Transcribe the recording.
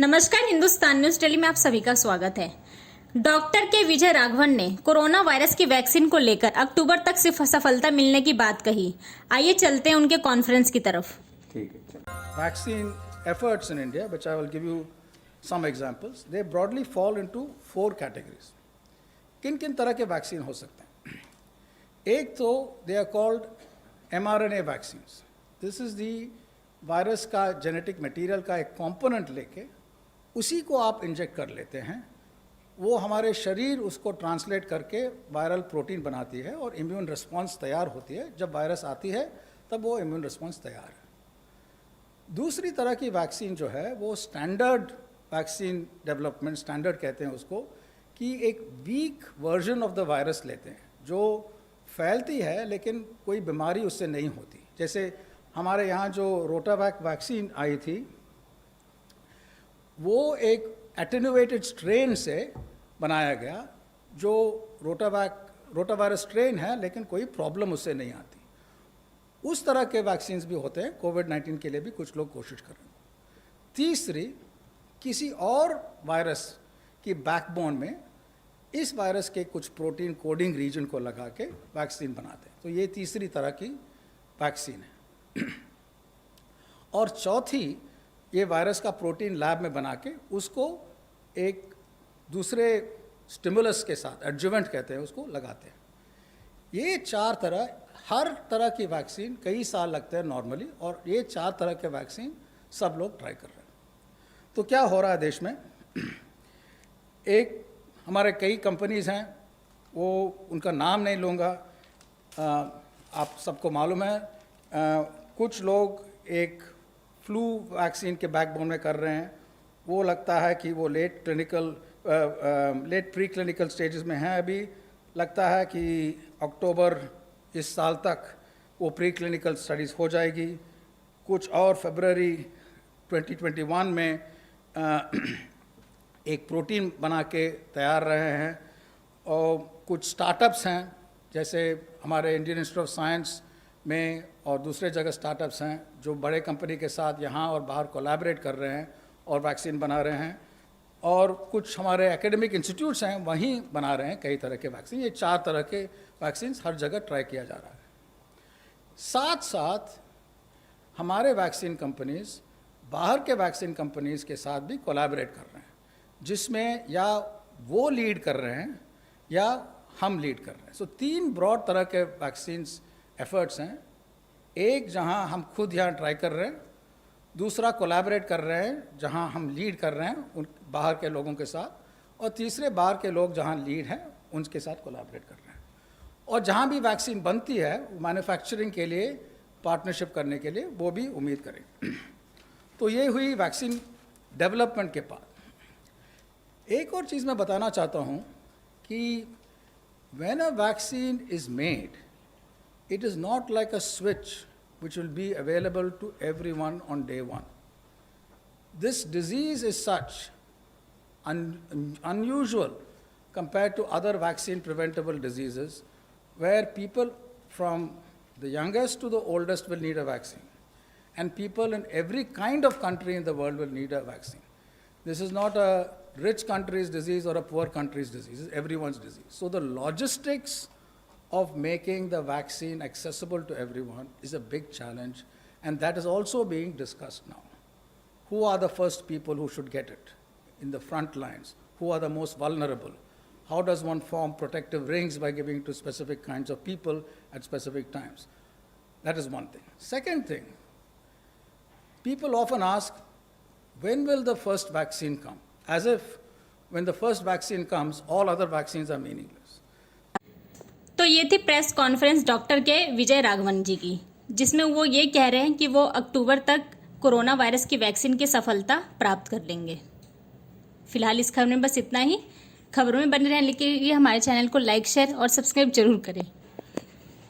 नमस्कार, Hindustan news daily में आप सभी का स्वागत है। डॉक्टर के विजय राघवन ने कोरोना वायरस की वैक्सीन को लेकर अक्टूबर तक सिर्फ सफलता मिलने की बात कही। आइए चलते हैं उनके कॉन्फ्रेंस की तरफ। ठीक है। Vaccine efforts in India, which I will give you some examples, they broadly fall into 4 categories. किन किन तरह के वैक्सीन हो सकते हैं? एक तो they are called mRNA vaccines. This is the virus का जेनेटिक मटेरियल का एक कंपोनेंट लेके उसी को आप इंजेक्ट कर लेते हैं। वो हमारे शरीर उसको ट्रांसलेट करके वायरल प्रोटीन बनाती है और इम्यून रिस्पॉन्स तैयार होती है। जब वायरस आती है तब वो इम्यून रिस्पॉन्स तैयार है। दूसरी तरह की वैक्सीन जो है वो स्टैंडर्ड वैक्सीन डेवलपमेंट, स्टैंडर्ड कहते हैं उसको, कि एक week version of the virus लेते हैं जो फैलती है लेकिन कोई बीमारी उससे नहीं होती। जैसे हमारे यहाँ जो रोटावैक वैक्सीन आई थी वो एक एटेन्यूएटेड स्ट्रेन से बनाया गया जो रोटावायरस स्ट्रेन है लेकिन कोई प्रॉब्लम उससे नहीं आती। उस तरह के वैक्सीन्स भी होते हैं। कोविड-19 के लिए भी कुछ लोग कोशिश कर रहे हैं। तीसरी, किसी और वायरस की बैकबोन में इस वायरस के कुछ प्रोटीन कोडिंग रीजन को लगा के वैक्सीन बनाते हैं। तो ये तीसरी तरह की वैक्सीन है। और चौथी, ये वायरस का प्रोटीन लैब में बना के उसको एक दूसरे स्टिमुलस के साथ, एडजुवेंट कहते हैं उसको, लगाते हैं। ये 4 तरह, हर तरह की वैक्सीन कई साल लगते हैं नॉर्मली, और ये 4 तरह के वैक्सीन सब लोग ट्राई कर रहे हैं। तो क्या हो रहा है देश में? एक हमारे कई कंपनीज़ हैं, वो उनका नाम नहीं लूँगा, आप सबको मालूम है। कुछ लोग एक फ्लू वैक्सीन के बैकबोन में कर रहे हैं। वो लगता है कि वो लेट प्री क्लिनिकल स्टेजेस में हैं अभी। लगता है कि अक्टूबर इस साल तक वो प्री क्लिनिकल स्टडीज़ हो जाएगी। कुछ और फरवरी 2021 में एक प्रोटीन बना के तैयार रहे हैं। और कुछ स्टार्टअप्स हैं, जैसे हमारे इंडियन इंस्टीट्यूट ऑफ साइंस में और दूसरे जगह स्टार्टअप्स हैं जो बड़े कंपनी के साथ यहाँ और बाहर कोलैबोरेट कर रहे हैं और वैक्सीन बना रहे हैं। और कुछ हमारे एकेडमिक इंस्टीट्यूट्स हैं, वहीं बना रहे हैं कई तरह के वैक्सीन। ये 4 तरह के वैक्सीन हर जगह ट्राई किया जा रहा है। साथ साथ हमारे वैक्सीन कंपनीज़ बाहर के वैक्सीन कंपनीज़ के साथ भी कोलैबोरेट कर रहे हैं, जिसमें या वो लीड कर रहे हैं या हम लीड कर रहे हैं। सो 3 ब्रॉड तरह के वैक्सीन्स एफर्ट्स हैं। एक, जहां हम खुद यहाँ ट्राई कर रहे हैं। दूसरा, कोलैबोरेट कर रहे हैं जहां हम लीड कर रहे हैं उन बाहर के लोगों के साथ। और तीसरे, बाहर के लोग जहां लीड हैं उनके साथ कोलैबोरेट कर रहे हैं। और जहां भी वैक्सीन बनती है मैन्युफैक्चरिंग के लिए पार्टनरशिप करने के लिए वो भी उम्मीद करें। तो ये हुई वैक्सीन डेवलपमेंट के बाद। एक और चीज़ मैं बताना चाहता हूँ कि when a vaccine is made, it is not like a switch which will be available to everyone on day one. This disease is such unusual compared to other vaccine preventable diseases, where people from the youngest to the oldest will need a vaccine, and people in every kind of country in the world will need a vaccine. This is not a rich country's disease or a poor country's disease. It's everyone's disease. So the logistics of making the vaccine accessible to everyone is a big challenge, and that is also being discussed now. Who are the first people who should get it in the front lines? Who are the most vulnerable? How does one form protective rings by giving to specific kinds of people at specific times? That is one thing. Second thing, people often ask, when will the first vaccine come? As if when the first vaccine comes, all other vaccines are meaningless. तो ये थी press conference doctor के विजय राघवन जी की, जिसमें वो ये कह रहे हैं कि वो अक्टूबर तक कोरोना वायरस की वैक्सीन की सफलता प्राप्त कर लेंगे। फिलहाल इस खबर में बस इतना ही। खबरों में बने रहने के लिए हमारे चैनल को लाइक, शेयर और सब्सक्राइब जरूर करें।